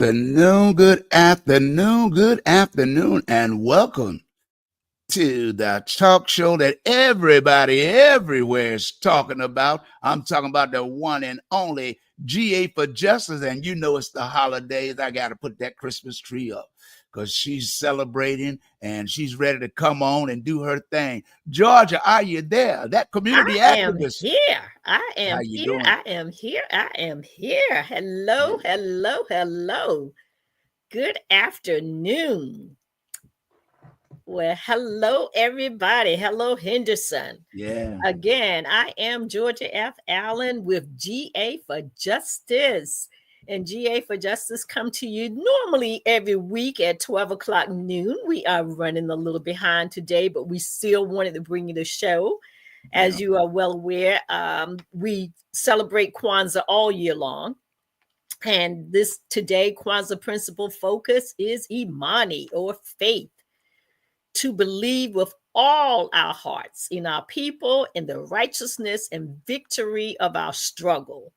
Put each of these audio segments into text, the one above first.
good afternoon, and welcome to the talk show that everybody everywhere is talking about. I'm talking about the one and only GA for Justice, and you know it's the holidays. I got to put that Christmas tree up because she's celebrating and she's ready to come on and do her thing. Georgia, are you there? That community I am activist. here. I How am you here. doing? I am here. I am here. Hello, hello, hello. Good afternoon. Well, hello, everybody. Hello, Henderson. Yeah. Again, I am Georgia F. Allen with GA for Justice. And GA for Justice come to you normally every week at 12 o'clock noon. We are running a little behind today, but we still wanted to bring you the show. Yeah. As you are well aware, we celebrate Kwanzaa all year long. And this today, Kwanzaa principal focus is Imani, or faith, to believe with all our hearts in our people, in the righteousness and victory of our struggle.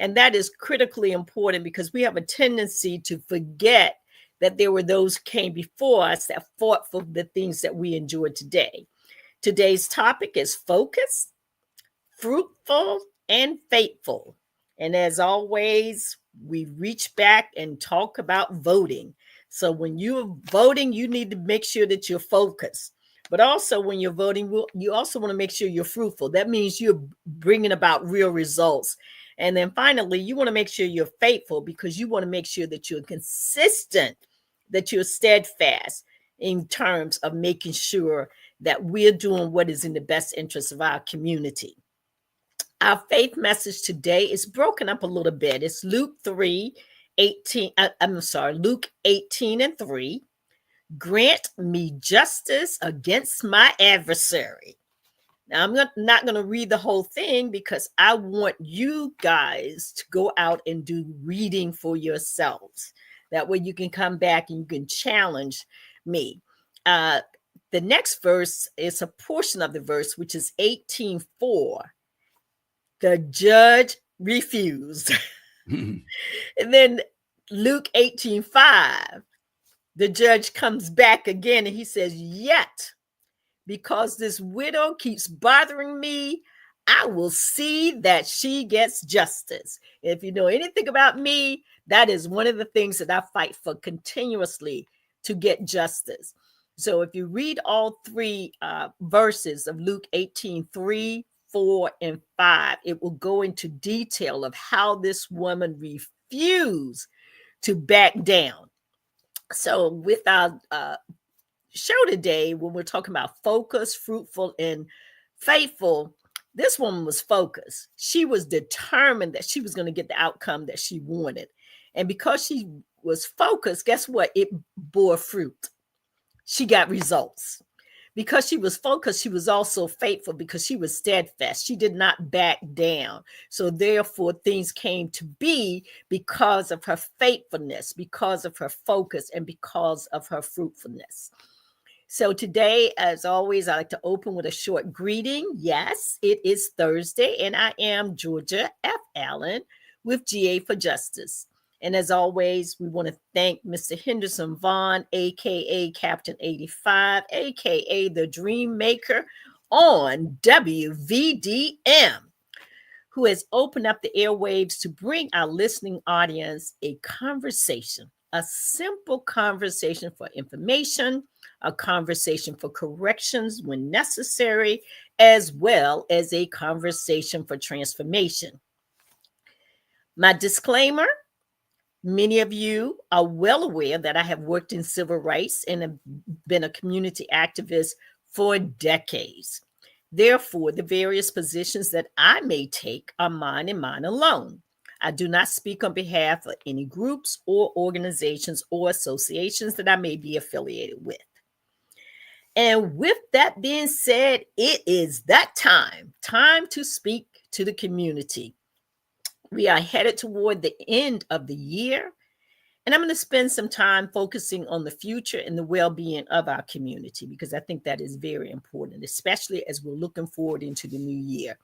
And that is critically important because we have a tendency to forget that there were those who came before us that fought for the things that we enjoy today. Today's topic is focus, fruitful, and faithful. And as always, we reach back and talk about voting. So when you're voting, you need to make sure that you're focused. But also, when you're voting, you also want to make sure you're fruitful. That means you're bringing about real results. And then finally, you want to make sure you're faithful because you want to make sure that you're consistent, that you're steadfast in terms of making sure that we're doing what is in the best interest of our community. Our faith message today is broken up a little bit. It's Luke 18 and 3. Grant me justice against my adversary. Now, I'm not going to read the whole thing because I want you guys to go out and do reading for yourselves. That way you can come back and you can challenge me. The next verse is a portion of the verse, which is 18:4. The judge refused. And then Luke 18:5, the judge comes back again and he says, yet, because this widow keeps bothering me, I will see that she gets justice. If you know anything about me, that is one of the things that I fight for continuously, to get justice. So if you read all three verses of Luke 18:3, 4, and 5, it will go into detail of how this woman refused to back down. So with our show today, when we're talking about focus, fruitful, and faithful, this woman was focused. She was determined that she was going to get the outcome that she wanted. And because she was focused, guess what? It bore fruit. She got results. Because she was focused, she was also faithful because she was steadfast. She did not back down. So therefore, things came to be because of her faithfulness, because of her focus, and because of her fruitfulness. So today, as always, I like to open with a short greeting. Yes, it is Thursday, and I am Georgia F. Allen with GA for Justice. And as always, we want to thank Mr. Henderson Vaughn, a.k.a. Captain 85, a.k.a. the Dream Maker on WVDM, who has opened up the airwaves to bring our listening audience a conversation, a simple conversation for information, a conversation for corrections when necessary, as well as a conversation for transformation. My disclaimer: many of you are well aware that I have worked in civil rights and have been a community activist for decades. Therefore, the various positions that I may take are mine and mine alone. I do not speak on behalf of any groups or organizations or associations that I may be affiliated with. And with that being said, it is that time to speak to the community. We are headed toward the end of the year, and I'm going to spend some time focusing on the future and the well-being of our community, because I think that is very important, especially as we're looking forward into the new year.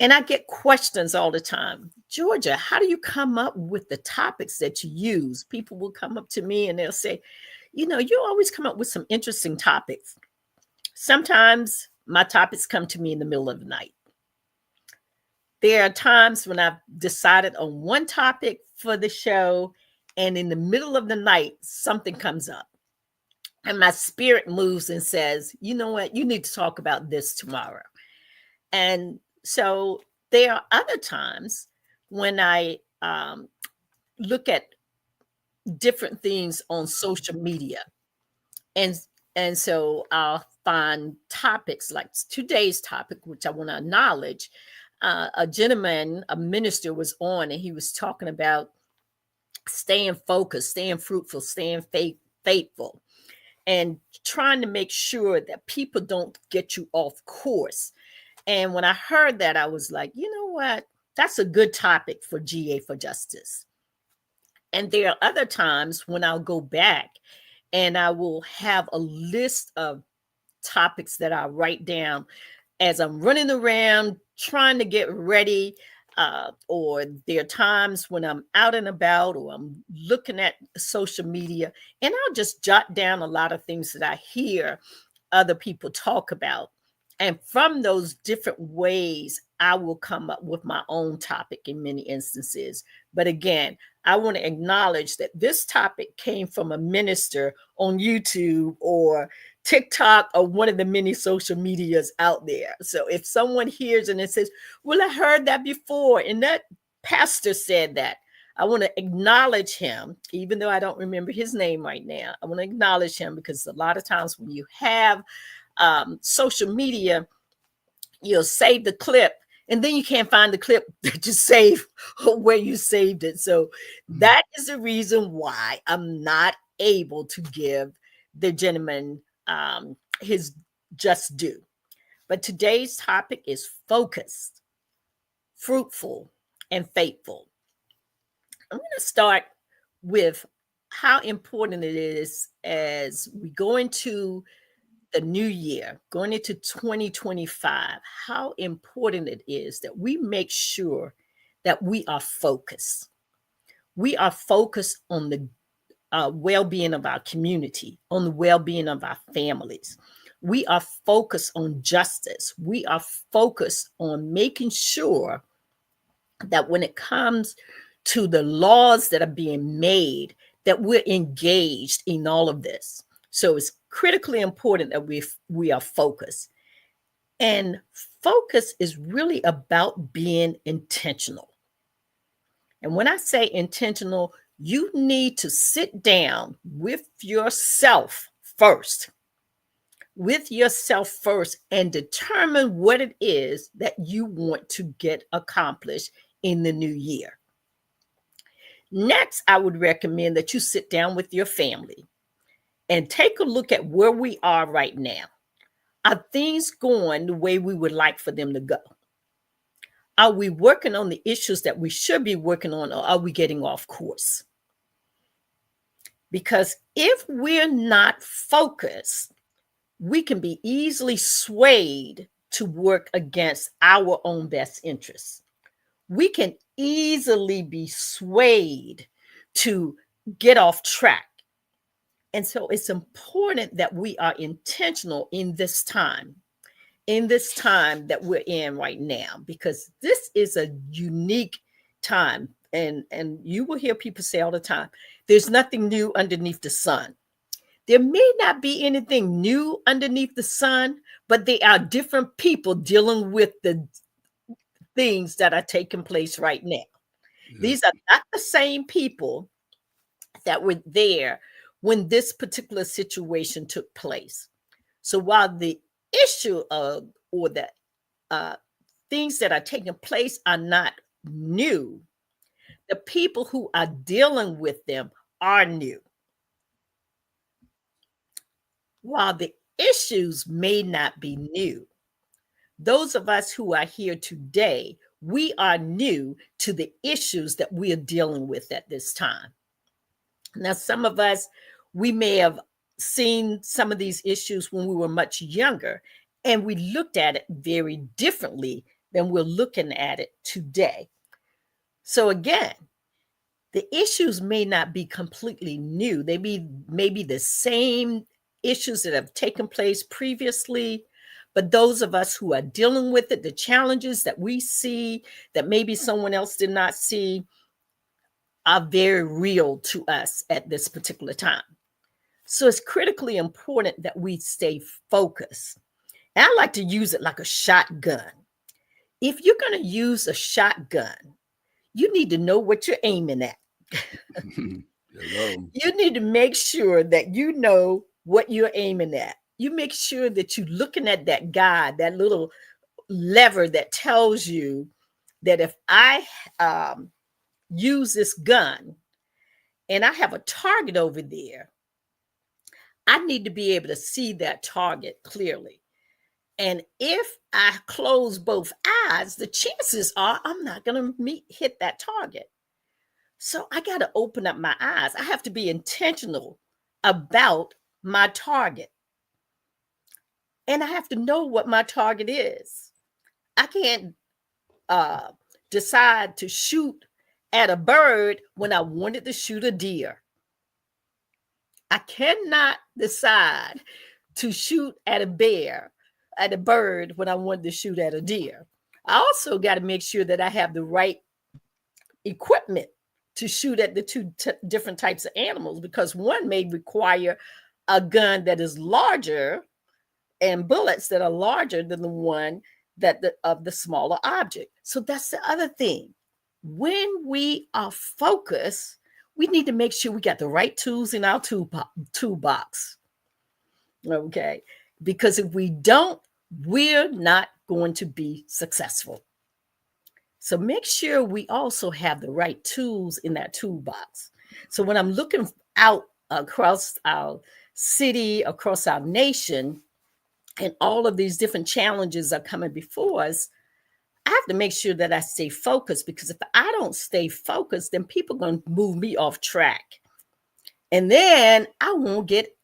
And I get questions all the time. Georgia, how do you come up with the topics that you use? People will come up to me and they'll say, you always come up with some interesting topics. Sometimes my topics come to me in the middle of the night. There are times when I've decided on one topic for the show, and in the middle of the night, something comes up. And my spirit moves and says, you know what? You need to talk about this tomorrow. And so there are other times when I look at different things on social media. And so I'll find topics like today's topic, which I want to acknowledge. A gentleman, a minister, was on, and he was talking about staying focused, staying fruitful, staying faithful, and trying to make sure that people don't get you off course. And when I heard that, I was like, you know what? That's a good topic for GA4 Justice. And there are other times when I'll go back and I will have a list of topics that I write down as I'm running around trying to get ready. Or there are times when I'm out and about or I'm looking at social media, and I'll just jot down a lot of things that I hear other people talk about. And from those different ways, I will come up with my own topic in many instances. But again, I want to acknowledge that this topic came from a minister on YouTube or TikTok or one of the many social medias out there. So if someone hears and it says, well, I heard that before, and that pastor said that, I want to acknowledge him, even though I don't remember his name right now. I want to acknowledge him because a lot of times when you have social media, you'll save the clip and then you can't find the clip that you saved or where you saved it. So that is the reason why I'm not able to give the gentleman his just due. But today's topic is focused, fruitful, and faithful. I'm going to start with how important it is as we go into the new year, going into 2025, how important it is that we make sure that we are focused. We are focused on the well-being of our community, on the well-being of our families. We are focused on justice. We are focused on making sure that when it comes to the laws that are being made, that we're engaged in all of this. So it's critically important that we are focused. And focus is really about being intentional. And when I say intentional, you need to sit down with yourself first, and determine what it is that you want to get accomplished in the new year. Next, I would recommend that you sit down with your family and take a look at where we are right now. Are things going the way we would like for them to go? Are we working on the issues that we should be working on, or are we getting off course? Because if we're not focused, we can be easily swayed to work against our own best interests. We can easily be swayed to get off track. And so it's important that we are intentional in this time that we're in right now, because this is a unique time. And you will hear people say all the time, there's nothing new underneath the sun. There may not be anything new underneath the sun, but there are different people dealing with the things that are taking place right now. These are not the same people that were there when this particular situation took place. So while the issue of or the things that are taking place are not new, the people who are dealing with them are new. While the issues may not be new, those of us who are here today, we are new to the issues that we are dealing with at this time. Now, some of us, we may have seen some of these issues when we were much younger, and we looked at it very differently than we're looking at it today. So again, the issues may not be completely new. They may be the same issues that have taken place previously, but those of us who are dealing with it, the challenges that we see that maybe someone else did not see, are very real to us at this particular time. So it's critically important that we stay focused. And I like to use it like a shotgun. If you're going to use a shotgun, you need to know what you're aiming at. Hello. You need to make sure that you know what you're aiming at. You make sure that you're looking at that guide, that little lever that tells you that if I use this gun and I have a target over there, I need to be able to see that target clearly. And if I close both eyes, the chances are I'm not going to hit that target. So I got to open up my eyes. I have to be intentional about my target. And I have to know what my target is. I can't decide to shoot at a bird when I wanted to shoot a deer. I cannot decide to shoot at a bird when I wanted to shoot at a deer. I also got to make sure that I have the right equipment to shoot at the two different types of animals, because one may require a gun that is larger and bullets that are larger than the one of the smaller object. So that's the other thing. When we are focused, we need to make sure we got the right tools in our toolbox. Okay? Because if we don't, we're not going to be successful. So make sure we also have the right tools in that toolbox. So when I'm looking out across our city, across our nation, and all of these different challenges are coming before us, I have to make sure that I stay focused, because if I don't stay focused, then people are going to move me off track. And then I won't get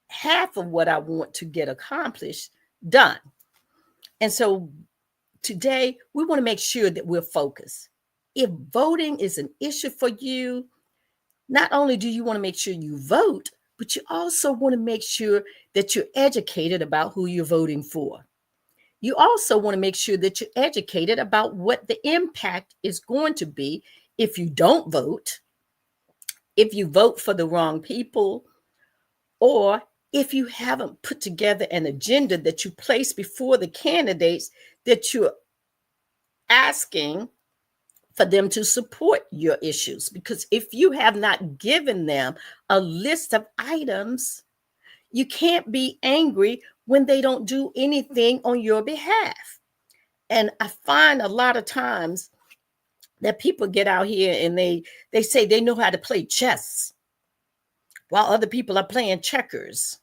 half of what I want to get accomplished done. And so today, we want to make sure that we're focused. If voting is an issue for you, not only do you want to make sure you vote, but you also want to make sure that you're educated about who you're voting for. You also want to make sure that you're educated about what the impact is going to be if you don't vote, if you vote for the wrong people, or if you haven't put together an agenda that you place before the candidates that you're asking for them to support your issues. Because if you have not given them a list of items, you can't be angry when they don't do anything on your behalf. And I find a lot of times that people get out here and they say they know how to play chess while other people are playing checkers.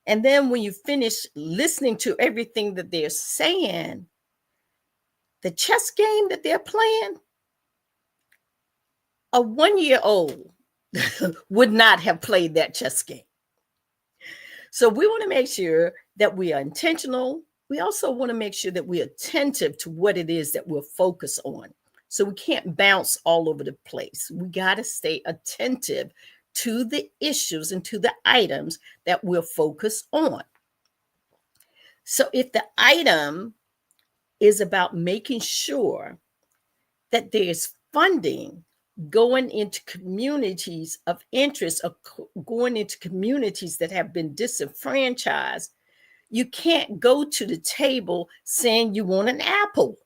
And then when you finish listening to everything that they're saying, the chess game that they're playing, a 1-year-old would not have played that chess game. So we want to make sure that we are intentional. We also want to make sure that we're attentive to what it is that we're focused on. So we can't bounce all over the place. We got to stay attentive to the issues and to the items that we're focused on. So if the item is about making sure that there's funding going into communities of interest, or going into communities that have been disenfranchised, you can't go to the table saying you want an apple,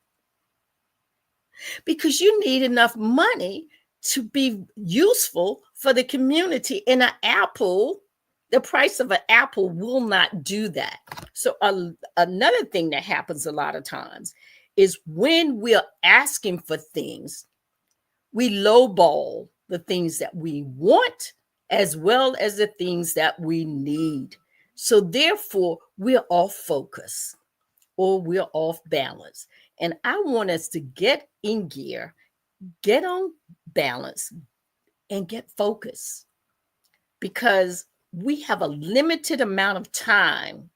because you need enough money to be useful for the community. And an apple, the price of an apple will not do that. So another thing that happens a lot of times is when we're asking for things, we lowball the things that we want as well as the things that we need. So therefore, we're off focus or we're off balance. And I want us to get in gear, get on balance, and get focused, because we have a limited amount of time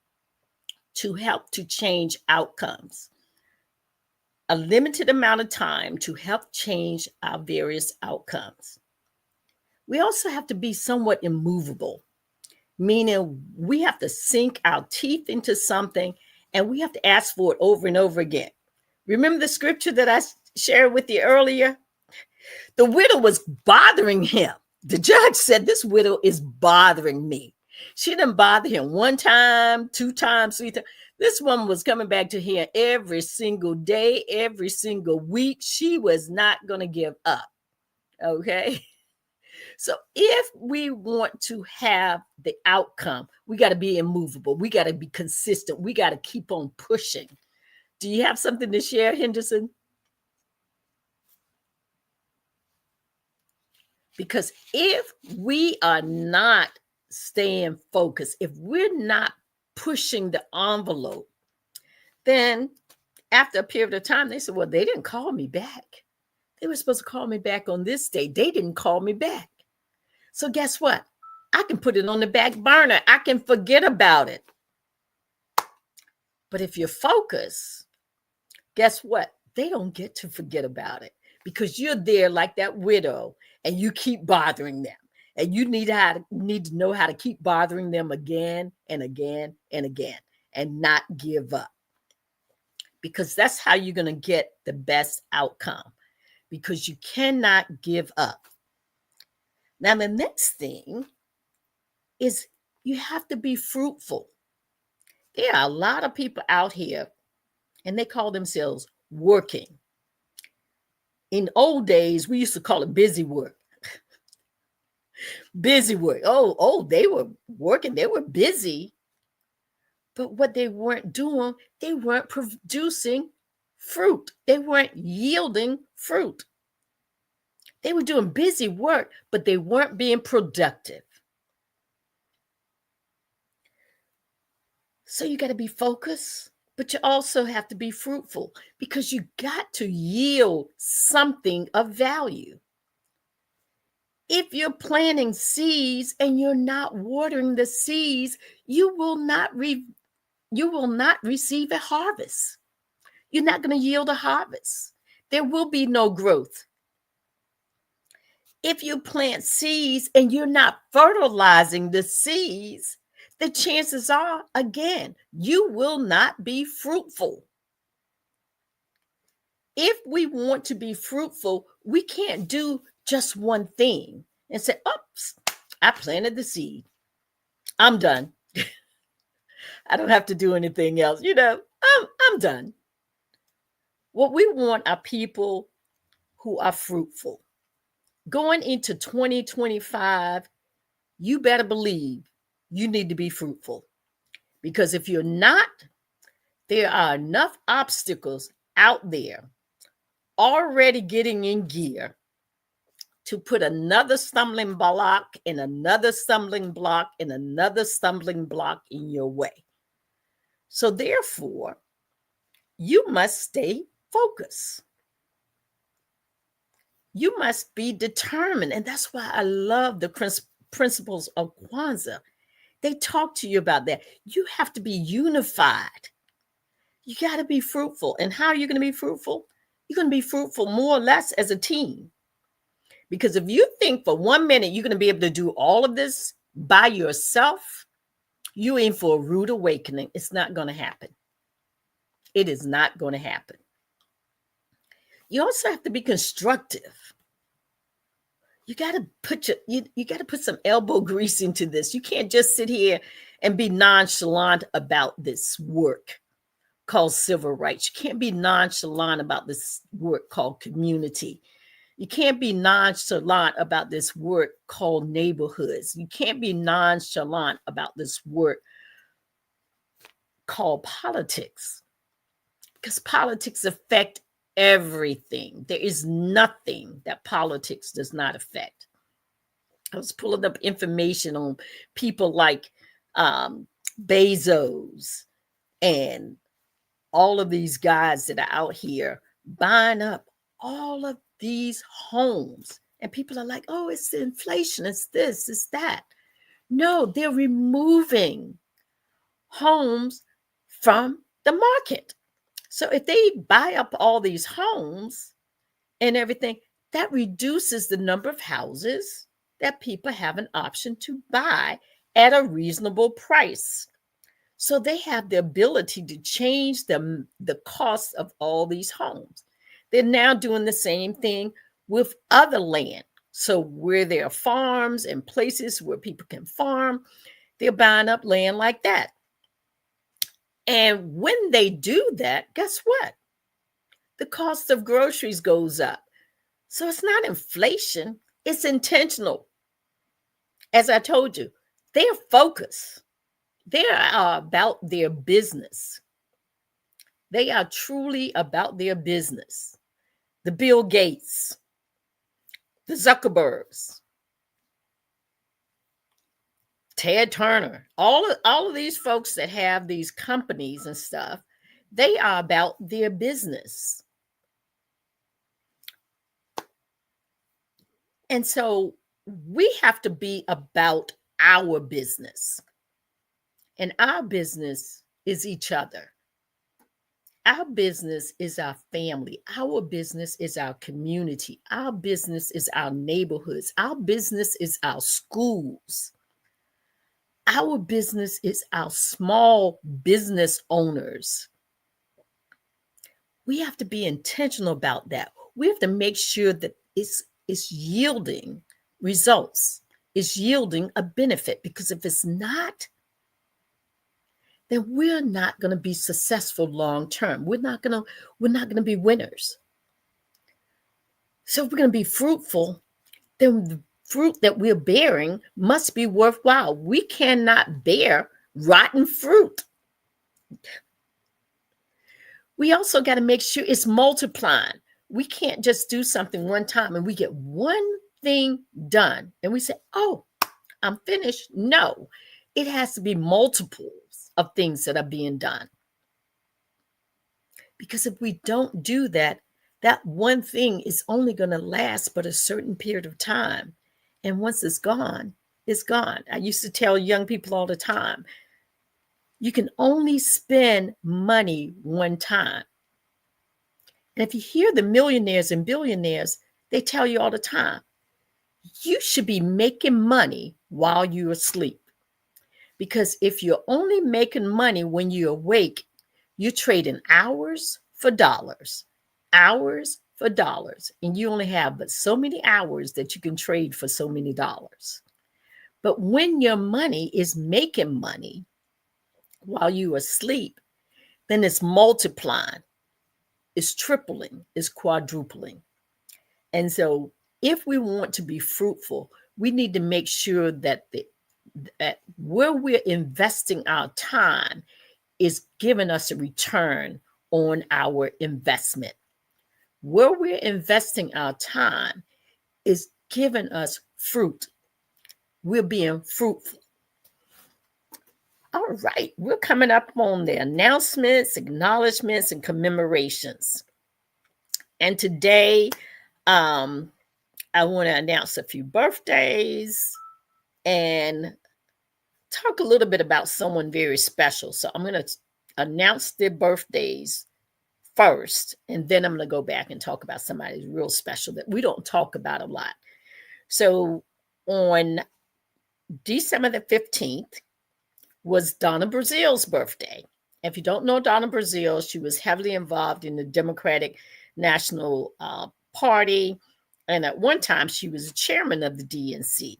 to help to change outcomes. a limited amount of time to help change our various outcomes. We also have to be somewhat immovable, meaning we have to sink our teeth into something and we have to ask for it over and over again. Remember the scripture that I shared with you earlier? The widow was bothering him. The judge said, this widow is bothering me. She didn't bother him one time, 2 times, 3 times. This woman was coming back to him every single day, every single week. She was not going to give up. Okay. So if we want to have the outcome, we got to be immovable. We got to be consistent. We got to keep on pushing. Do you have something to share, Henderson? Because if we are not staying focused, if we're not pushing the envelope, then after a period of time, they said, well, they didn't call me back. They were supposed to call me back on this day. They didn't call me back. So guess what? I can put it on the back burner. I can forget about it. But if you're focused, guess what? They don't get to forget about it because you're there like that widow and you keep bothering them. And you need to know how to keep bothering them again and again and again and not give up. Because that's how you're going to get the best outcome, because you cannot give up. Now, the next thing is you have to be fruitful. There are a lot of people out here and they call themselves working. In old days, we used to call it busy work. Busy work. Oh, they were working. They were busy. But what they weren't doing, they weren't producing fruit. They weren't yielding fruit. They were doing busy work, but they weren't being productive. So you got to be focused, but you also have to be fruitful because you got to yield something of value. If you're planting seeds and you're not watering the seeds, you will not receive a harvest. You're not going to yield a harvest. There will be no growth. If you plant seeds and you're not fertilizing the seeds, the chances are, again, you will not be fruitful. If we want to be fruitful, we can't do just one thing and say, oops, I planted the seed. I'm done. I don't have to do anything else. I'm done. What we want are people who are fruitful. Going into 2025, you better believe you need to be fruitful. Because if you're not, there are enough obstacles out there already getting in gear to put another stumbling block and another stumbling block and another stumbling block in your way. So therefore, you must stay focused. You must be determined. And that's why I love the principles of KWANZAA. They talk to you about that. You have to be unified. You got to be fruitful. And how are you going to be fruitful? You're going to be fruitful more or less as a team. Because if you think for 1 minute you're going to be able to do all of this by yourself, you're in for a rude awakening. It's not going to happen. It is not going to happen. You also have to be constructive. You got to put some elbow grease into this. You can't just sit here and be nonchalant about this work called civil rights. You can't be nonchalant about this work called community. You can't be nonchalant about this work called neighborhoods. You can't be nonchalant about this work called politics, because politics affect everything. There is nothing that politics does not affect. I was pulling up information on people like Bezos and all of these guys that are out here buying up all of these homes. And people are like, oh, it's inflation, it's this, it's that. No, they're removing homes from the market. So if they buy up all these homes and everything, that reduces the number of houses that people have an option to buy at a reasonable price. So they have the ability to change the cost of all these homes. They're now doing the same thing with other land. So where there are farms and places where people can farm, they're buying up land like that. And when they do that, guess what? The cost of groceries goes up. So it's not inflation, it's intentional. As I told you, they're focused. They are about their business. They are truly about their business. The Bill Gates, the Zuckerbergs, Ted Turner, all of these folks that have these companies and stuff, they are about their business. And so we have to be about our business. And our business is each other. Our business is our family. Our business is our community. Our business is our neighborhoods. Our business is our schools. Our business is our small business owners. We have to be intentional about that. We have to make sure that it's yielding results, it's yielding a benefit, because if it's not, then we're not going to be successful long term. We're not going to be winners. So if we're going to be fruitful, then the fruit that we're bearing must be worthwhile. We cannot bear rotten fruit. We also got to make sure it's multiplying. We can't just do something one time and we get one thing done and we say, oh, I'm finished. No, it has to be multiples of things that are being done. Because if we don't do that, that one thing is only going to last but a certain period of time. And once it's gone, it's gone. I used to tell young people all the time, you can only spend money one time. And if you hear the millionaires and billionaires, they tell you all the time, you should be making money while you're asleep. Because if you're only making money when you're awake, you're trading hours for dollars, and you only have but so many hours that you can trade for so many dollars. But when your money is making money while you're asleep, then it's multiplying, it's tripling, it's quadrupling. And so if we want to be fruitful, we need to make sure that where we're investing our time is giving us a return on our investment. Where we're investing our time is giving us fruit. We're being fruitful. All right, we're coming up on the announcements, acknowledgments, and commemorations. And today, I want to announce a few birthdays and talk a little bit about someone very special. So I'm going to announce their birthdays first, and then I'm going to go back and talk about somebody real special that we don't talk about a lot. So on December the 15th was Donna Brazil's birthday. If you don't know Donna Brazil, she was heavily involved in the Democratic National Party, and at one time she was chairman of the DNC.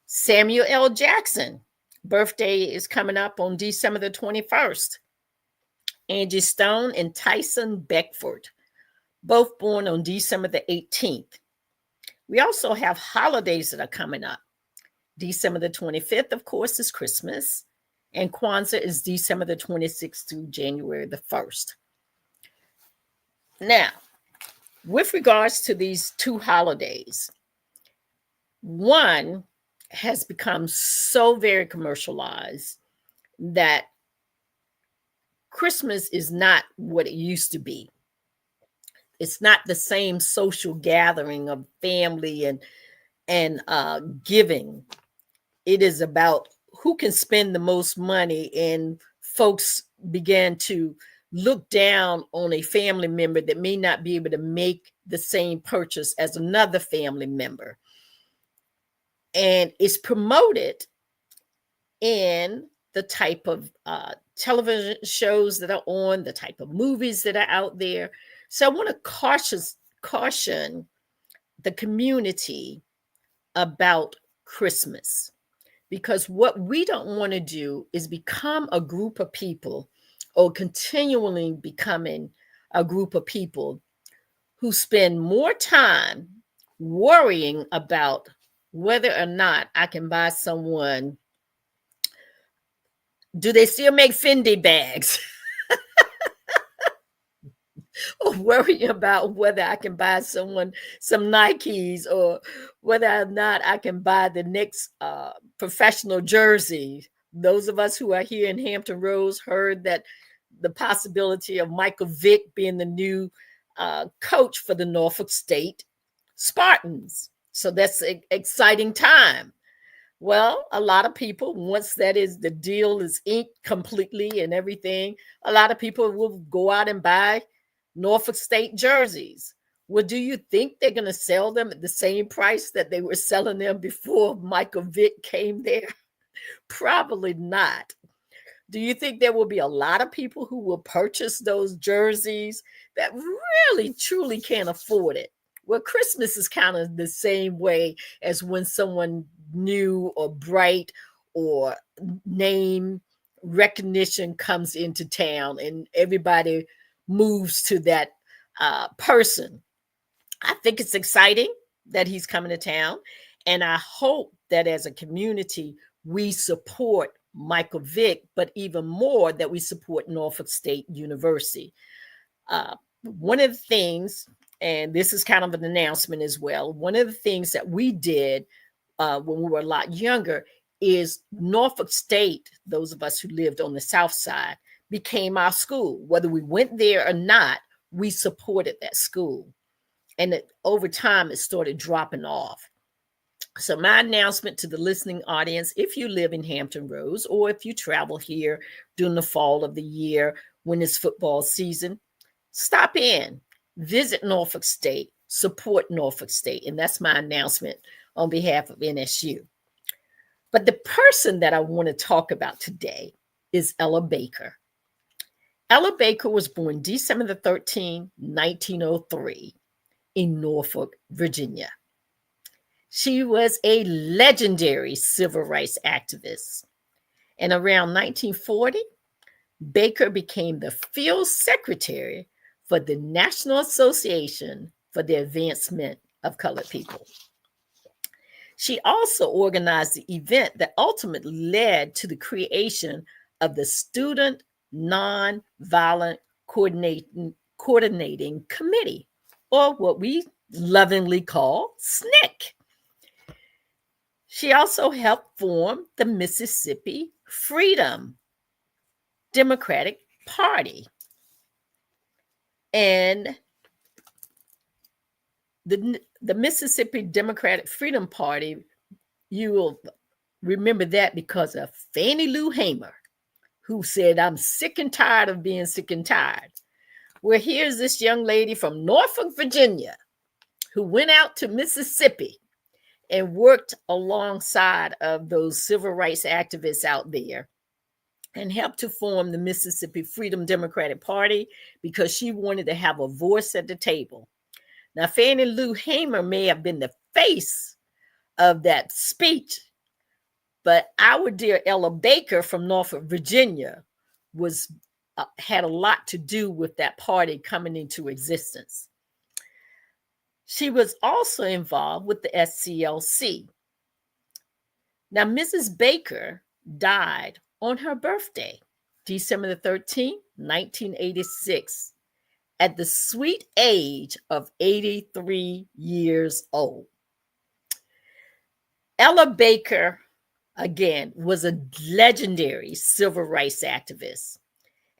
Samuel L. Jackson, birthday is coming up on December the 21st. Angie Stone and Tyson Beckford, both born on December the 18th. We also have holidays that are coming up. December the 25th, of course, is Christmas, and KWANZAA is December the 26th through January the 1st. Now, with regards to these two holidays, one has become so very commercialized that Christmas is not what it used to be. It's not the same social gathering of family and giving. It is about who can spend the most money, and folks began to look down on a family member that may not be able to make the same purchase as another family member. And it's promoted in the type of television shows that are on, the type of movies that are out there. So I want to caution the community about Christmas, because what we don't want to do is become a group of people, or continually becoming a group of people who spend more time worrying about whether or not I can buy someone. Do they still make Fendi bags? Or worry about whether I can buy someone some Nikes, or whether or not I can buy the next professional jersey. Those of us who are here in Hampton Roads heard that the possibility of Michael Vick being the new coach for the Norfolk State Spartans. So that's an exciting time. Well, a lot of people, once the deal is inked completely and everything, a lot of people will go out and buy Norfolk State jerseys. Well, do you think they're going to sell them at the same price that they were selling them before Michael Vick came there? Probably not. Do you think there will be a lot of people who will purchase those jerseys that really, truly can't afford it? Well, Christmas is kind of the same way as when someone new or bright or name recognition comes into town and everybody moves to that person. I think it's exciting that he's coming to town. And I hope that as a community, we support Michael Vick, but even more that we support Norfolk State University. One of the things, and this is kind of an announcement as well, one of the things that we did when we were a lot younger is Norfolk State, those of us who lived on the South Side, became our school. Whether we went there or not, we supported that school. And over time, it started dropping off. So my announcement to the listening audience, if you live in Hampton Roads, or if you travel here during the fall of the year when it's football season, stop in, visit Norfolk State, support Norfolk State. And that's my announcement on behalf of NSU. But the person that I want to talk about today is Ella Baker. Ella Baker was born December the 13th, 1903 in Norfolk, Virginia. She was a legendary civil rights activist. And around 1940, Baker became the field secretary for the National Association for the Advancement of Colored People. She also organized the event that ultimately led to the creation of the Student Nonviolent Coordinating Committee, or what we lovingly call SNCC. She also helped form the Mississippi Freedom Democratic Party. And the Mississippi Democratic Freedom Party, you will remember that because of Fannie Lou Hamer, who said, "I'm sick and tired of being sick and tired." Well, here's this young lady from Norfolk, Virginia, who went out to Mississippi and worked alongside of those civil rights activists out there and helped to form the Mississippi Freedom Democratic Party because she wanted to have a voice at the table. Now, Fannie Lou Hamer may have been the face of that speech, but our dear Ella Baker from Norfolk, Virginia had a lot to do with that party coming into existence. She was also involved with the SCLC. Now, Mrs. Baker died on her birthday, December the 13th, 1986, at the sweet age of 83 years old. Ella Baker, again, was a legendary civil rights activist,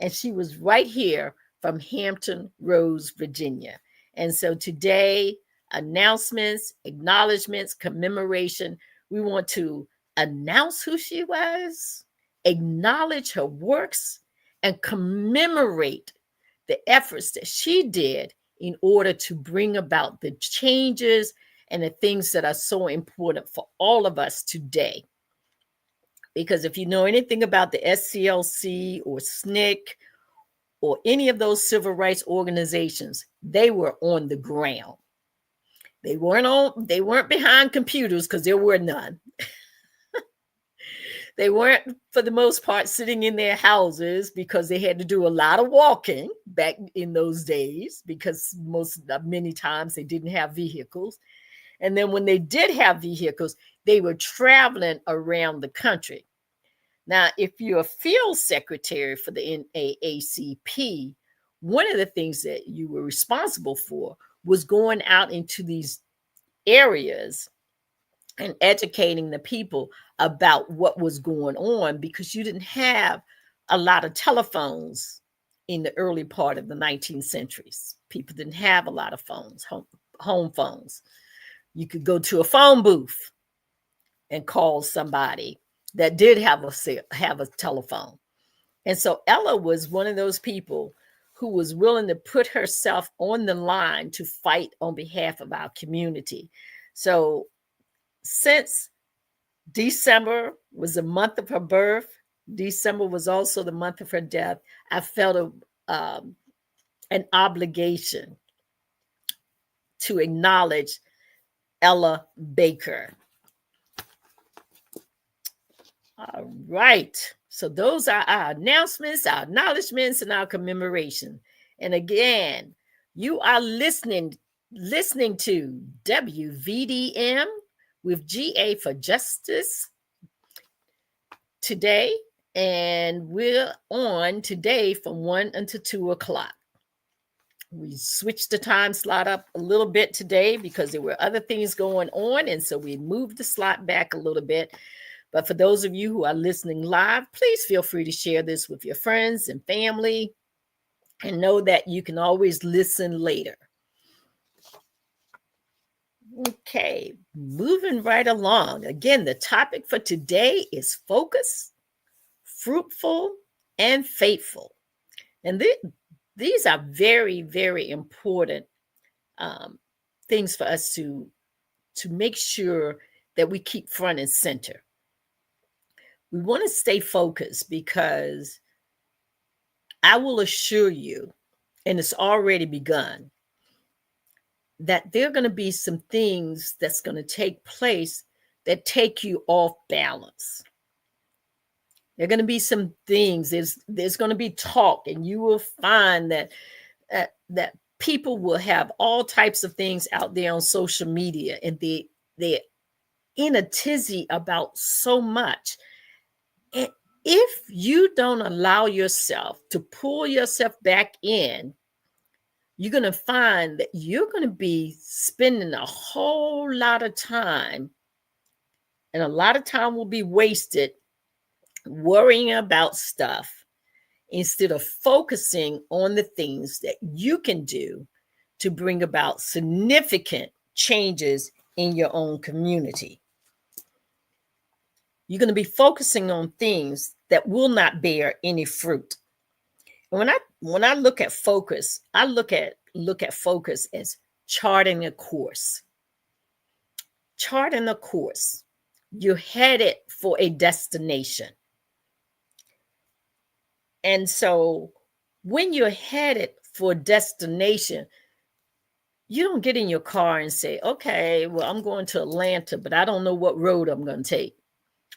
and she was right here from Hampton Roads, Virginia. And so today, announcements, acknowledgments, commemoration, we want to announce who she was, acknowledge her works, and commemorate the efforts that she did in order to bring about the changes and the things that are so important for all of us today. Because if you know anything about the SCLC or SNCC or any of those civil rights organizations, they were on the ground. They weren't behind computers, because there were none. They weren't, for the most part, sitting in their houses, because they had to do a lot of walking back in those days, because many times they didn't have vehicles. And then when they did have vehicles, they were traveling around the country. Now, if you're a field secretary for the NAACP, one of the things that you were responsible for was going out into these areas and educating the people about what was going on, because you didn't have a lot of telephones in the early part of the 19th centuries. People didn't have a lot of phones, home phones. You could go to a phone booth and call somebody that did have a telephone. And so Ella was one of those people who was willing to put herself on the line to fight on behalf of our community. So since December was the month of her birth, December was also the month of her death, I felt an obligation to acknowledge Ella Baker. All right. So those are our announcements, our acknowledgments, and our commemoration. And again, you are listening to WVDM with GA for Justice today. And we're on today from 1 until 2 o'clock. We switched the time slot up a little bit today because there were other things going on. And so we moved the slot back a little bit. But for those of you who are listening live, please feel free to share this with your friends and family, and know that you can always listen later. Okay, moving right along. Again, the topic for today is focus, fruitful, and faithful. And these are very, very important things for us to make sure that we keep front and center. We want to stay focused, because I will assure you, and it's already begun, that there are going to be some things that's going to take place that take you off balance. There are going to be some things, there's going to be talk, and you will find that that people will have all types of things out there on social media, and they're in a tizzy about so much. And if you don't allow yourself to pull yourself back in, you're going to find that you're going to be spending a whole lot of time, and a lot of time will be wasted worrying about stuff instead of focusing on the things that you can do to bring about significant changes in your own community. You're going to be focusing on things that will not bear any fruit. And when I look at focus, I look at focus as charting a course. Charting a course. You're headed for a destination. And so when you're headed for a destination, you don't get in your car and say, okay, well, I'm going to Atlanta, but I don't know what road I'm going to take.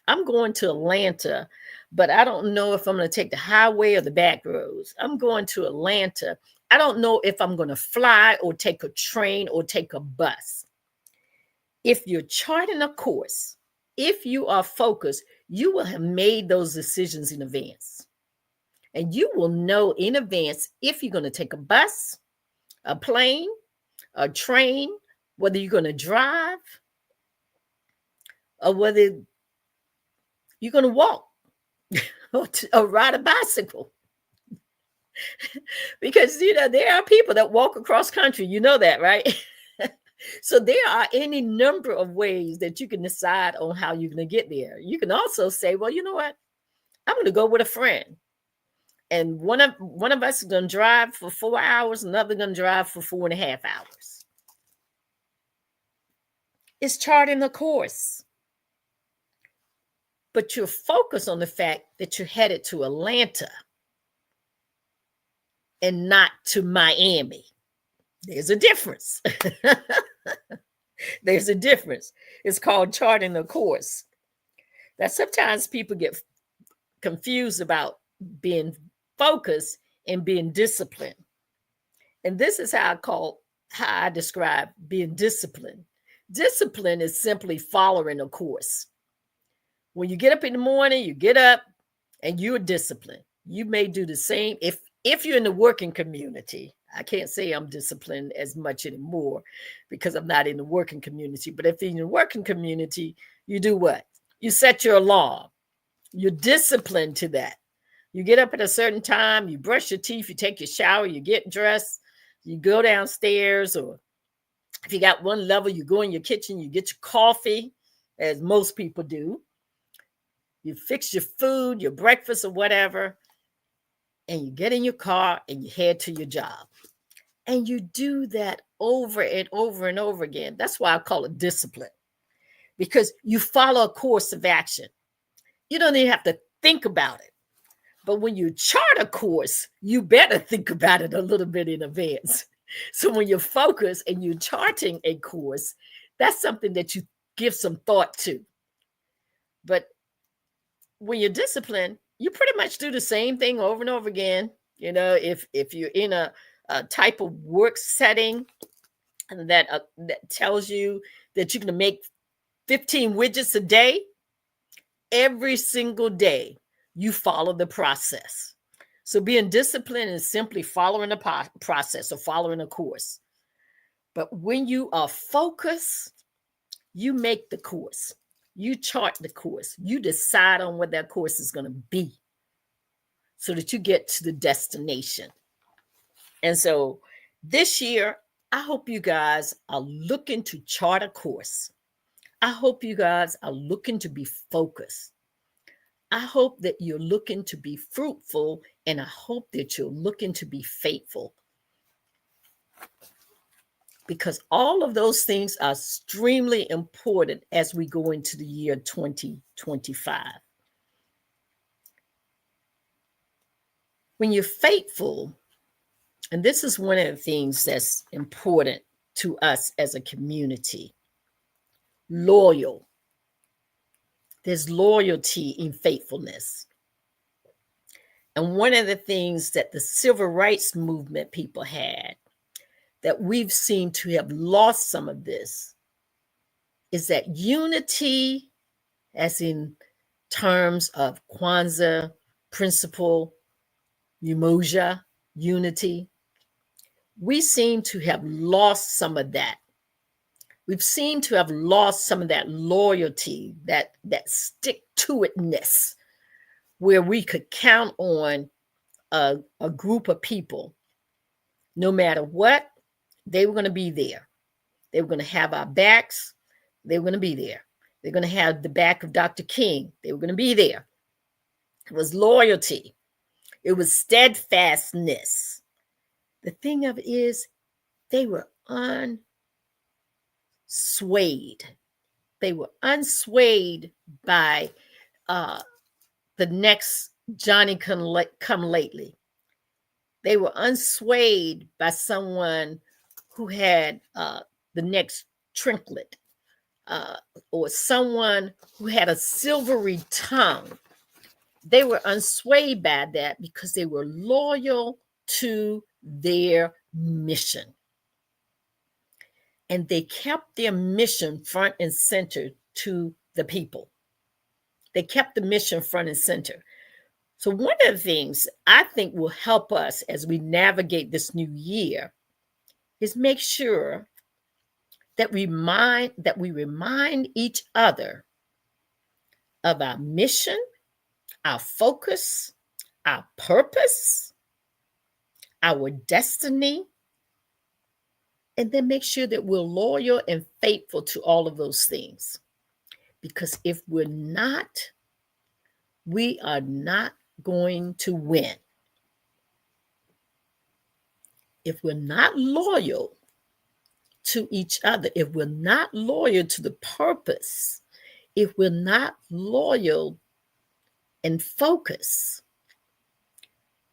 I'm going to Atlanta, but I don't know if I'm going to take the highway or the back roads. I'm going to Atlanta. I don't know if I'm going to fly or take a train or take a bus. If you're charting a course, if you are focused, you will have made those decisions in advance. And you will know in advance if you're going to take a bus, a plane, a train, whether you're going to drive, or whether you're going to walk or ride a bicycle. Because, there are people that walk across country. You know that, right? So there are any number of ways that you can decide on how you're going to get there. You can also say, well, you know what? I'm going to go with a friend. And one of us is going to drive for 4 hours, another going to drive for 4.5 hours. It's charting the course. But you're focused on the fact that you're headed to Atlanta and not to Miami. There's a difference. There's a difference. It's called charting the course. That sometimes people get confused about being focused and being disciplined. And this is how I describe being disciplined. Discipline is simply following a course. When you get up in the morning, you get up and you're disciplined. You may do the same if you're in the working community. I can't say I'm disciplined as much anymore because I'm not in the working community. But if you're in the working community, you do what? You set your alarm. You're disciplined to that. You get up at a certain time, you brush your teeth, you take your shower, you get dressed, you go downstairs, or if you got one level, you go in your kitchen, you get your coffee, as most people do. You fix your food, your breakfast or whatever, and you get in your car and you head to your job. And you do that over and over and over again. That's why I call it discipline, because you follow a course of action. You don't even have to think about it. But when you chart a course, you better think about it a little bit in advance. So when you're focused and you're charting a course, that's something that you give some thought to. But when you're disciplined, you pretty much do the same thing over and over again. You know, if you're in a type of work setting that tells you that you're going to make 15 widgets a day, every single day, you follow the process. So being disciplined is simply following a process or following a course. But when you are focused, you make the course. You chart the course. You decide on what that course is going to be so that you get to the destination. And so this year, I hope you guys are looking to chart a course. I hope you guys are looking to be focused. I hope that you're looking to be fruitful, and I hope that you're looking to be faithful. Because all of those things are extremely important as we go into the year 2025. When you're faithful, and this is one of the things that's important to us as a community, loyal. There's loyalty in faithfulness. And one of the things that the civil rights movement people had, that we've seemed to have lost some of this, is that unity, as in terms of KWANZAA, principle, umoja, unity, we seem to have lost some of that. We've seemed to have lost some of that loyalty, that stick-to-itness, where we could count on a group of people. No matter what, they were going to be there. They were going to have our backs. They were going to be there. They're going to have the back of Dr. King. They were going to be there. It was loyalty. It was steadfastness. The thing of it is, they were unswayed. They were unswayed by the next Johnny come lately. They were unswayed by someone who had the next trinket, or someone who had a silvery tongue. They were unswayed by that because they were loyal to their mission. And they kept their mission front and center to the people. They kept the mission front and center. So one of the things I think will help us as we navigate this new year is make sure that we remind each other of our mission, our focus, our purpose, our destiny, and then make sure that we're loyal and faithful to all of those things. Because if we're not, we are not going to win. if we're not loyal to each other, if we're not loyal to the purpose, if we're not loyal and focused,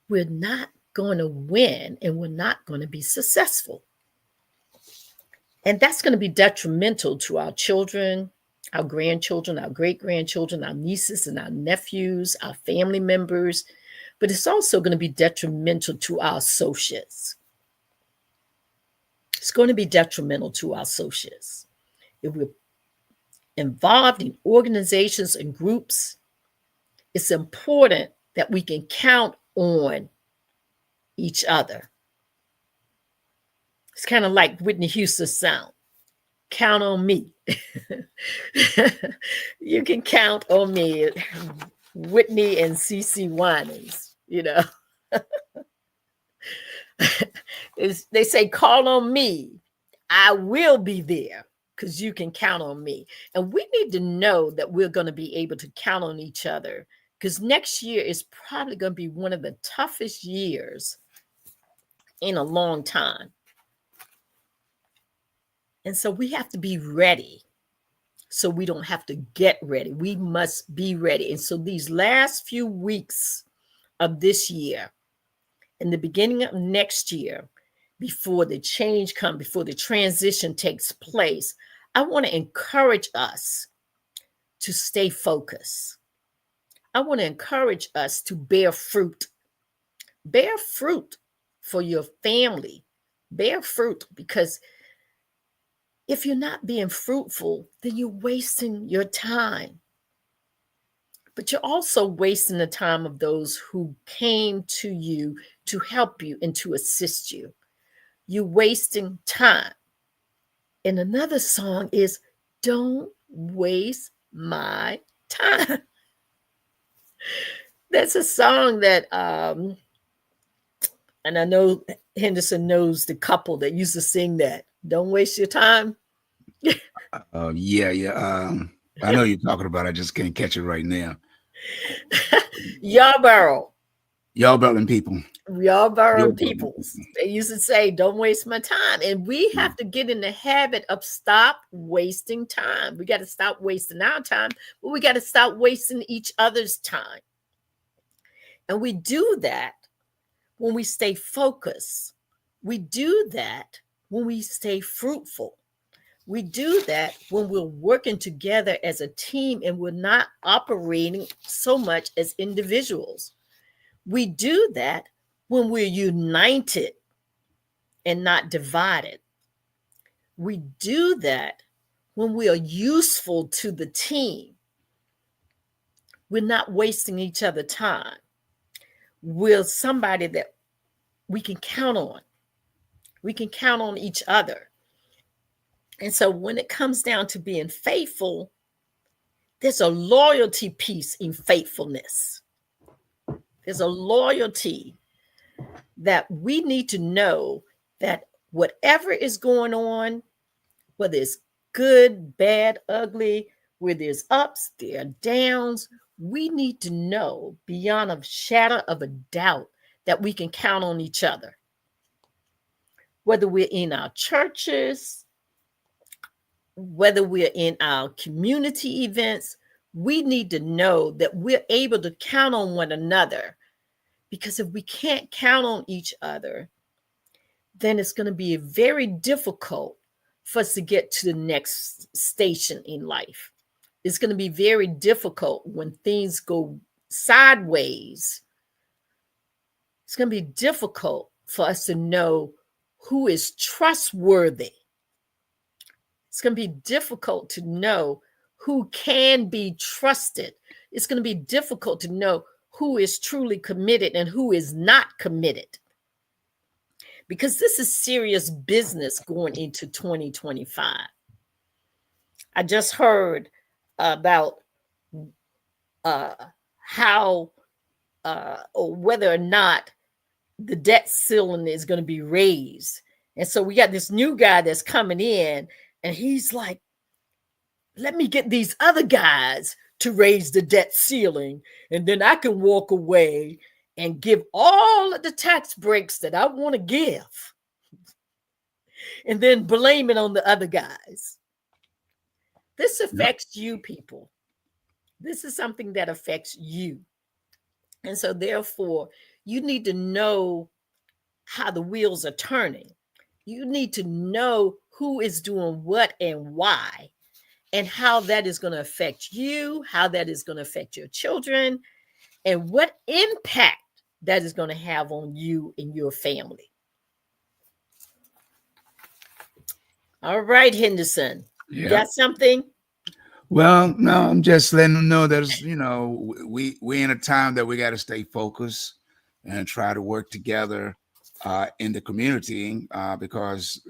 we're not going to win and we're not going to be successful. And that's going to be detrimental to our children, our grandchildren, our great-grandchildren, our nieces and our nephews, our family members, but it's also going to be detrimental to our associates. It's going to be detrimental to our associates. If we're involved in organizations and groups, it's important that we can count on each other. It's kind of like Whitney Houston's song, "Count on Me." You can count on me, Whitney and CeCe Winans, you know. They say, "Call on me. I will be there because you can count on me." And we need to know that we're going to be able to count on each other, because next year is probably going to be one of the toughest years in a long time. And so we have to be ready so we don't have to get ready. We must be ready. And so these last few weeks of this year and the beginning of next year, before the change comes, before the transition takes place, I want to encourage us to stay focused. I want to encourage us to bear fruit. Bear fruit for your family. Bear fruit, because if you're not being fruitful, then you're wasting your time. But you're also wasting the time of those who came to you to help you and to assist you. You're wasting time. And another song is, "Don't Waste My Time." That's a song that, and I know Henderson knows the couple that used to sing that. Don't waste your time. Yeah. I know you're talking about. I just can't catch it right now. Yarborough people. Yarborough peoples. They used to say, "Don't waste my time." And we have to get in the habit of stop wasting time. We got to stop wasting our time, but we got to stop wasting each other's time. And we do that when we stay focused. We do that when we stay fruitful. We do that when we're working together as a team and we're not operating so much as individuals. We do that when we're united and not divided. We do that when we are useful to the team. We're not wasting each other's time. We're somebody that we can count on. We can count on each other. And so when it comes down to being faithful, there's a loyalty piece in faithfulness. There's a loyalty that we need to know that whatever is going on, whether it's good, bad, ugly, where there's ups, there are downs, we need to know beyond a shadow of a doubt that we can count on each other. Whether we're in our churches, whether we're in our community events, we need to know that we're able to count on one another. Because if we can't count on each other, then it's going to be very difficult for us to get to the next station in life. It's going to be very difficult when things go sideways. It's going to be difficult for us to know who is trustworthy. It's going to be difficult to know who can be trusted. It's going to be difficult to know who is truly committed and who is not committed. Because this is serious business going into 2025. I just heard about how or whether or not the debt ceiling is going to be raised. And so we got this new guy that's coming in, and he's like, "Let me get these other guys to raise the debt ceiling, and then I can walk away and give all of the tax breaks that I want to give." and then blame it on the other guys. This Yep. affects you, people. This is something that affects you. And so, therefore, you need to know how the wheels are turning. You need to know who is doing what and why, and how that is going to affect you, how that is going to affect your children, and what impact that is going to have on you and your family. All right, Henderson, you Yeah. got something? Well, no, I'm just letting them know there's, we in a time that we got to stay focused and try to work together in the community because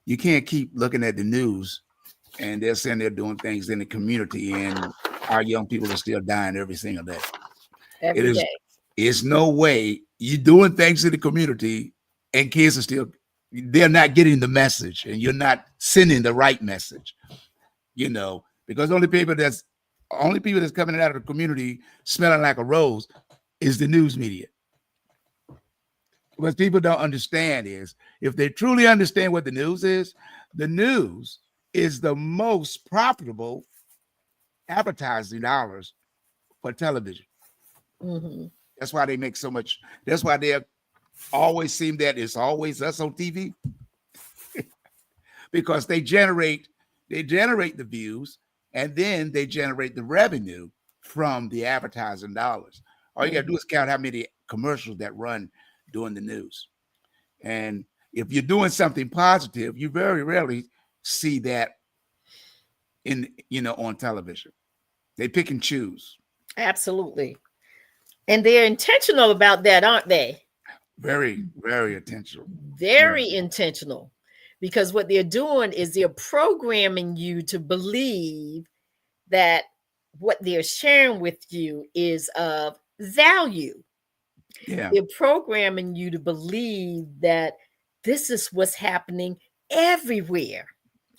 you can't keep looking at the news and they're saying they're doing things in the community and our young people are still dying every single day. It Every is, day. it's no way you're doing things in the community and kids are still, they're not getting the message and you're not sending the right message. Because only people that's coming out of the community smelling like a rose is the news media. What people don't understand is if they truly understand what the news is the most profitable advertising dollars for television. Mm-hmm. That's why they make so much. That's why they always seem that it's always us on TV because they generate the views and then they generate the revenue from the advertising dollars. All you got to do is count how many commercials that run during the news. And if you're doing something positive, you very rarely see that on television. They pick and choose. Absolutely. And they're intentional about that, aren't they? Very, very intentional. Very intentional. Because what they're doing is they're programming you to believe that what they're sharing with you is of value. Yeah. They're programming you to believe that this is what's happening everywhere,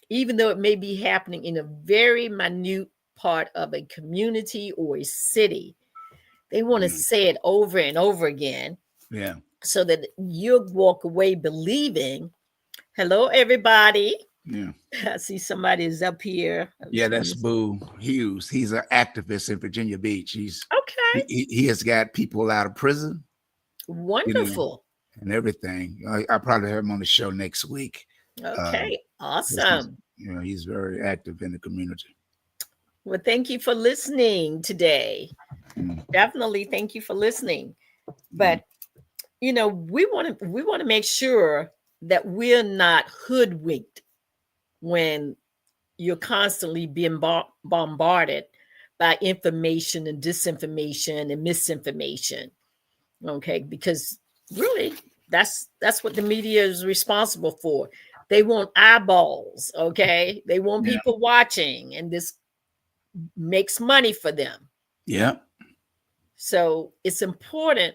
even though it may be happening in a very minute part of a community or a city. They want to say it over and over again. Yeah. So that you'll walk away believing, hello, everybody. Yeah. I see somebody is up here. Yeah, that's Boo Hughes. He's an activist in Virginia Beach. Okay. He has got people out of prison, Wonderful. and everything. I probably have him on the show next week. Okay. Awesome. He's very active in the community. Well, thank you for listening today. Definitely thank you for listening. But we want to make sure that we're not hoodwinked when you're constantly being bombarded by information and disinformation and misinformation. Okay, because really that's what the media is responsible for. They want eyeballs, okay? They want people watching, and this makes money for them. Yeah. So it's important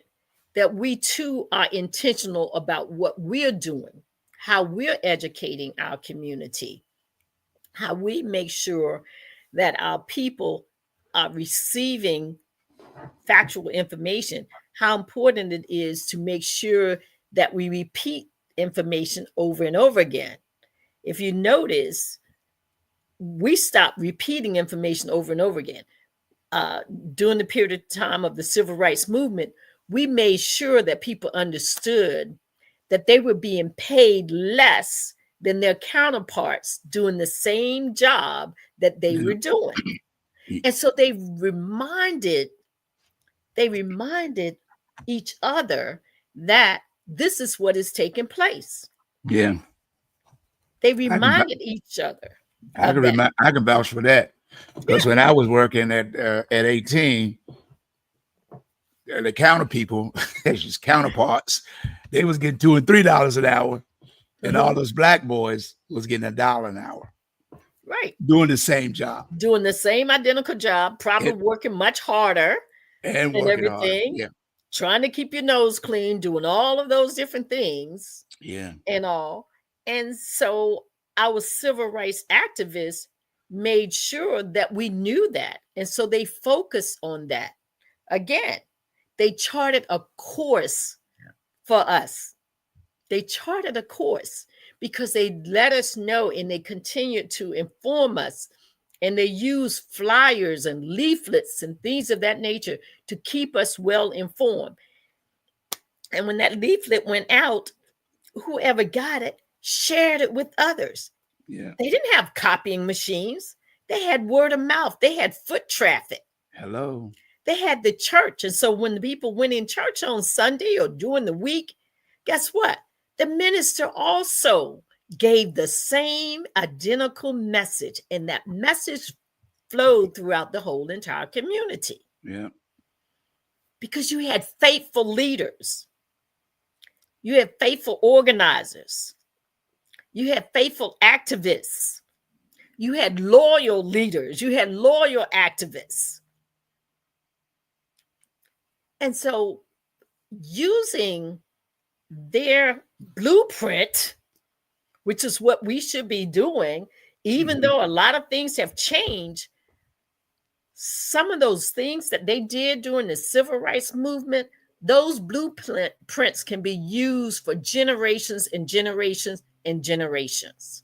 that we too are intentional about what we're doing, how we're educating our community, how we make sure that our people are receiving factual information, how important it is to make sure that we repeat information over and over again. If you notice, we stopped repeating information over and over again. During the period of time of the civil rights movement, we made sure that people understood that they were being paid less than their counterparts doing the same job that they were doing. And so they reminded each other that this is what is taking place. Yeah. They reminded each other. I can vouch for that because when I was working at 18, the counter people, just counterparts, they was getting $2 and $3 an hour, and all those black boys was getting $1 an hour. Right. Doing the same job. Doing the same identical job, probably working much harder and everything. Harder. Yeah. Trying to keep your nose clean, doing all of those different things. Yeah. And all. And so our civil rights activists made sure that we knew that. And so they focused on that. Again, they charted a course for us. They charted a course because they let us know and they continued to inform us. And they use flyers and leaflets and things of that nature to keep us well informed. And when that leaflet went out, whoever got it shared it with others. Yeah. They didn't have copying machines. They had word of mouth. They had foot traffic. Hello. They had the church. And so when the people went in church on Sunday or during the week, guess what? The minister also gave the same identical message, and that message flowed throughout the whole entire community. Yeah. Because you had faithful leaders, you had faithful organizers, you had faithful activists, you had loyal leaders, you had loyal activists. And so using their blueprint, which is what we should be doing, even though a lot of things have changed, some of those things that they did during the civil rights movement, those blueprints can be used for generations and generations and generations.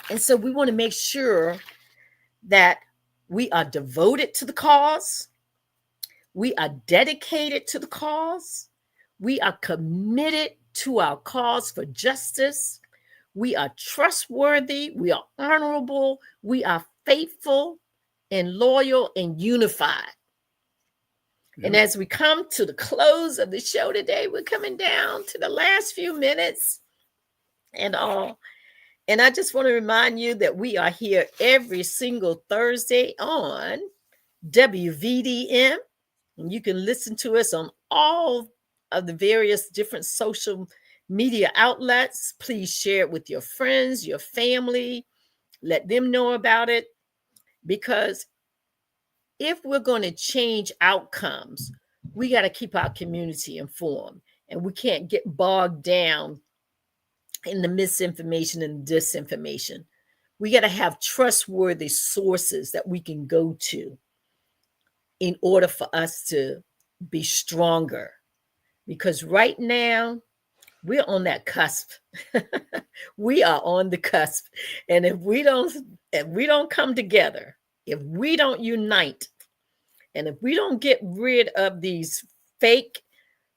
And so we want to make sure that we are devoted to the cause, we are dedicated to the cause, we are committed to our cause for justice, we are trustworthy, we are honorable, we are faithful and loyal and unified. Yep. And as we come to the close of the show today, we're coming down to the last few minutes and all. And I just want to remind you that we are here every single Thursday on WVDM. And you can listen to us on all of the various different social media outlets. Please share it with your friends, your family. Let them know about it. Because if we're going to change outcomes, we got to keep our community informed. And we can't get bogged down in the misinformation and disinformation. We got to have trustworthy sources that we can go to in order for us to be stronger. Because right now, we're on that cusp. We are on the cusp. And if we don't come together, if we don't unite, and if we don't get rid of these fake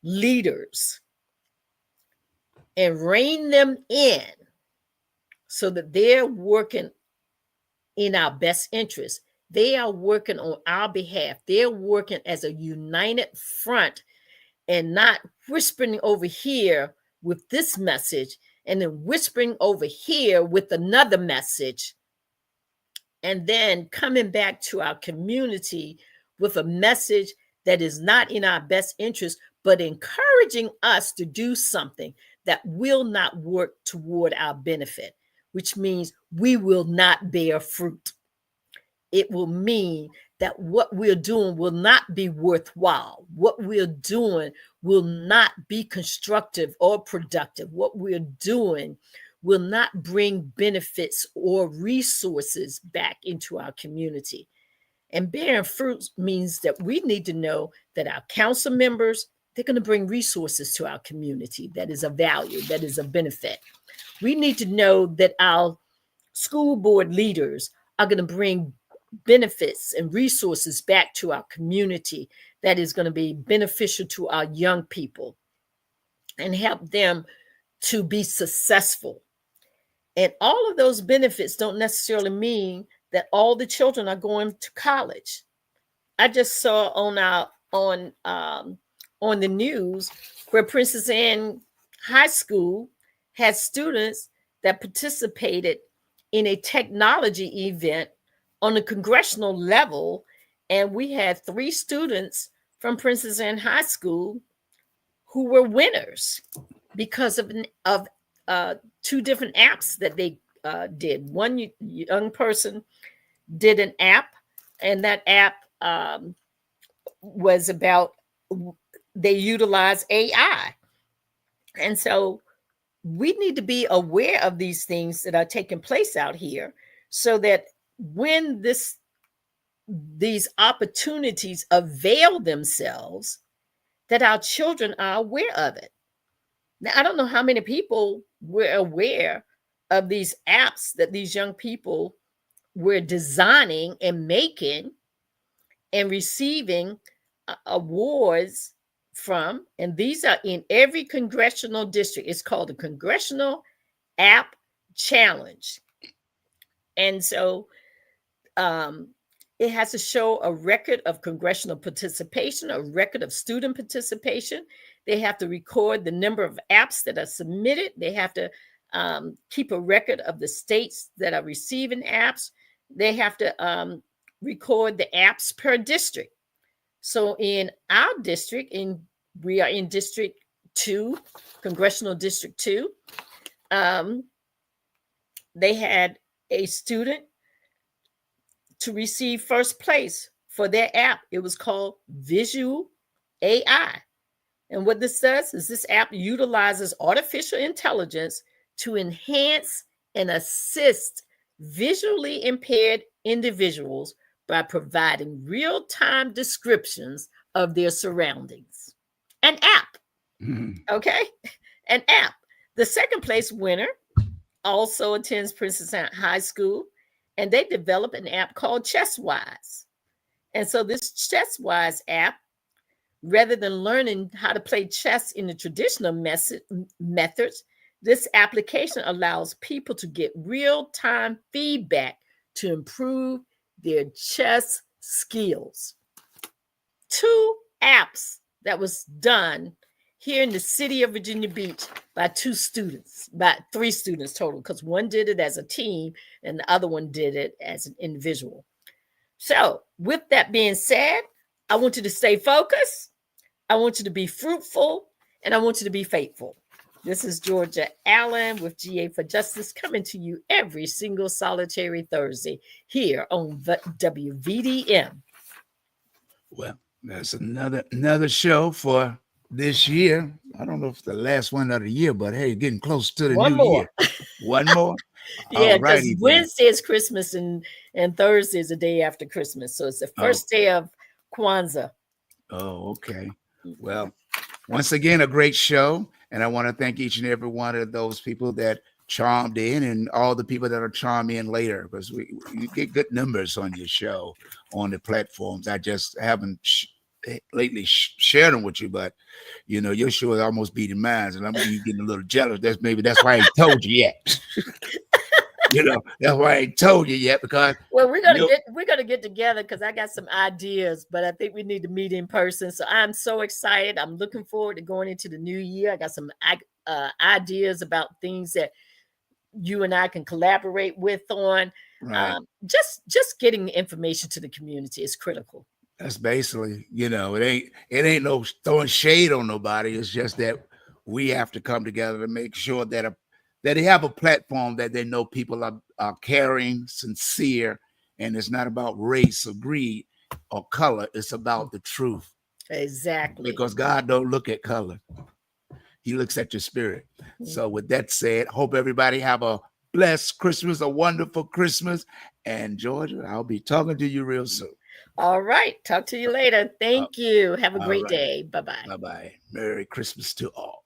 leaders and rein them in so that they're working in our best interest, they are working on our behalf, they're working as a united front and not whispering over here with this message and then whispering over here with another message, and then coming back to our community with a message that is not in our best interest, but encouraging us to do something that will not work toward our benefit, which means we will not bear fruit. It will mean that what we're doing will not be worthwhile. What we're doing will not be constructive or productive. What we're doing will not bring benefits or resources back into our community. And bearing fruit means that we need to know that our council members, they're going to bring resources to our community that is of value, that is of benefit. We need to know that our school board leaders are going to bring benefits and resources back to our community that is going to be beneficial to our young people and help them to be successful. And all of those benefits don't necessarily mean that all the children are going to college. I just saw on the news where Princess Anne High School had students that participated in a technology event on a congressional level, and we had 3 students from Princess Anne High School who were winners because of 2 different apps that they did. One young person did an app, and that app was about, they utilize AI. And so we need to be aware of these things that are taking place out here so that when these opportunities avail themselves, that our children are aware of it. Now, I don't know how many people were aware of these apps that these young people were designing and making and receiving awards from. And these are in every congressional district. It's called the Congressional App Challenge. And so um, it has to show a record of congressional participation, a record of student participation. They have to record the number of apps that are submitted. They have to keep a record of the states that are receiving apps. They have to record the apps per district. So in our district, we are in District 2, Congressional District 2, they had a student to receive first place for their app. It was called Visual AI. And what this does is this app utilizes artificial intelligence to enhance and assist visually impaired individuals by providing real-time descriptions of their surroundings. An app, okay? An app. The second place winner also attends Princeton High School, and they developed an app called ChessWise. And so this ChessWise app, rather than learning how to play chess in the traditional methods, this application allows people to get real-time feedback to improve their chess skills. 2 apps that was done here in the city of Virginia Beach by 3 students total, because one did it as a team and the other one did it as an individual. So with that being said, I want you to stay focused. I want you to be fruitful, and I want you to be faithful. This is Georgia Allen with GA for Justice, coming to you every single solitary Thursday here on WVDM. Well, that's another show for this year. I don't know if it's the last one of the year, but hey, getting close to the One new more. year. One more? Yeah, because Alrighty then. Wednesday is Christmas and Thursday is the day after Christmas. So it's the first day of KWANZAA. Oh, okay. Well, once again, a great show. And I want to thank each and every one of those people that chimed in and all the people that are chime in later, because you get good numbers on your show on the platforms. I just haven't lately shared them with you, but you know, your show is almost beating mine, and I'm getting a little jealous. That's why I ain't told you yet. You know, that's why I ain't told you yet, because we're gonna get together, because I got some ideas, but I think we need to meet in person. So I'm so excited. I'm looking forward to going into the new year. I got some ideas about things that you and I can collaborate with on. Right. Just getting information to the community is critical. That's basically, you know, it ain't no throwing shade on nobody. It's just that we have to come together to make sure that they have a platform that they know people are caring, sincere, and it's not about race or greed or color. It's about the truth. Exactly. Because God don't look at color. He looks at your spirit. So with that said, hope everybody have a blessed Christmas, a wonderful Christmas. And Georgia, I'll be talking to you real soon. All right. Talk to you later. Thank you. Have a great day. Bye-bye. Bye-bye. Merry Christmas to all.